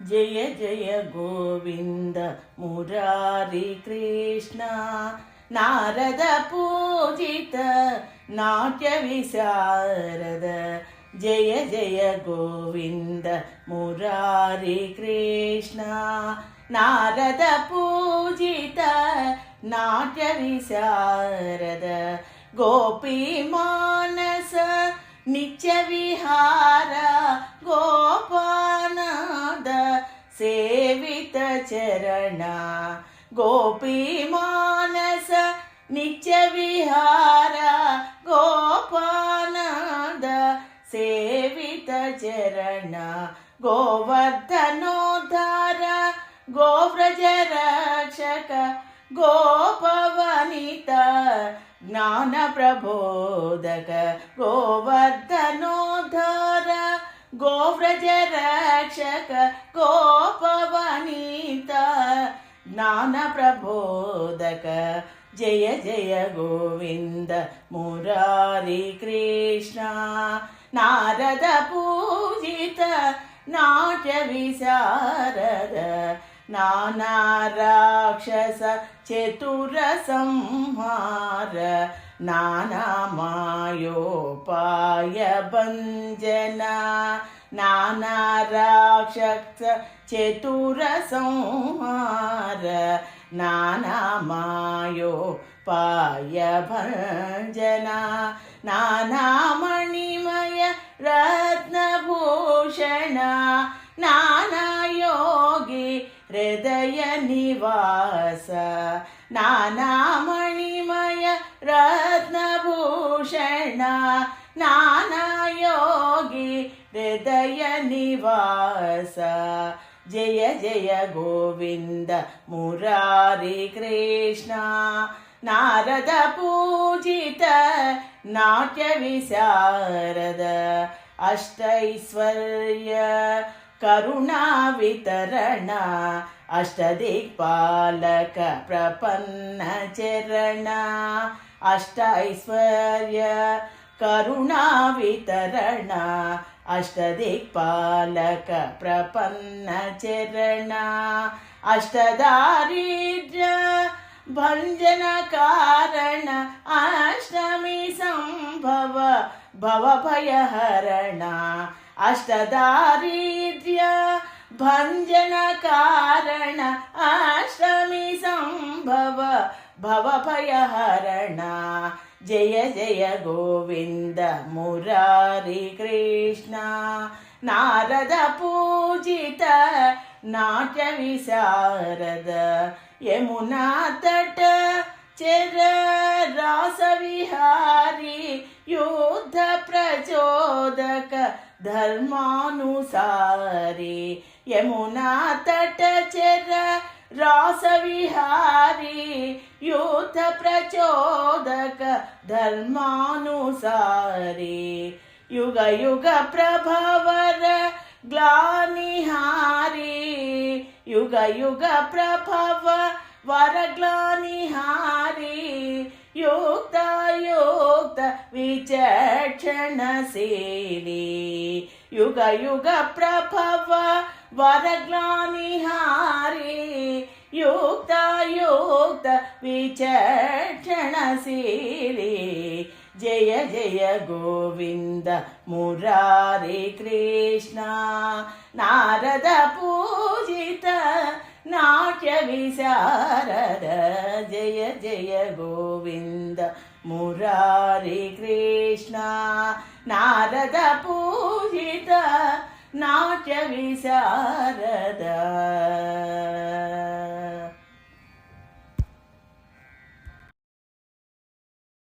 जय जय गोविंद मुरारी कृष्ण नारद पूजित नाट्य विशारद जय जय गोविंद मुरारी कृष्ण नारद पूजित नाट्य विशारद गोपी मानस नित्य विहार गोपानाद सेवित चरण गोपी मानस नित्य विहार गोपानाद सेवित चरण गोवर्धनोद्धार गोव्रज रक्षक गोपवनित ज्ञान प्रबोधक गोवर्धनोद्धार गोव्रज रक्षक गोपवनित ज्ञान प्रबोधक जय जय गोविंद मुरारी कृष्ण नारद पूजित नाट्य विशारद नाना राक्षस चतुर संहार नाना मायोपाय भंजना नाना राक्षस चतुर संहार नाना मायोपाय भंजना नाना मणिमय रत्नभूषण नाना योगी हृदय निवास नाना मणिमय रत्नभूषण नाना योगी हृदय निवास जय जय गोविंद मुरारी कृष्ण नारद पूजित नाट्य विशारद अष्टैश्वर्य करुणा वितरण अष्टदिक्पालक प्रपन्न चरण अष्टैश्वर्य करुणा वितरण अष्टदिक्पालक प्रपन्न चरण अष्टदारिद्र्य भंजन कारण अष्टमी संभव भवभयहरण अष्टदारिद्र्य भंजन कारण अष्टमी संभव भवभयहरण जय जय गोविंद मुरारी कृष्ण नारद पूजित नाट्य विशारद यमुना तट चर रास विहारी युद्ध प्रचोदक धर्मानुसारी यमुना तट चर रास विहारी युद्ध प्रचोदक धर्मानुसारी युग युग प्रभवर ग्लानिहारी युग युग प्रभव वरग्लानिहारी युक्त युक्त विचक्षणशीली युग युग प्रभव वरग्लानिहारी युक्त युक्त विचक्षणशीली जय जय गोविंद मुरारी कृष्ण नारद पूजित नाट्य विशारद जय जय गोविंद मुरारी कृष्ण नारद पूजित नाट्य विशारद।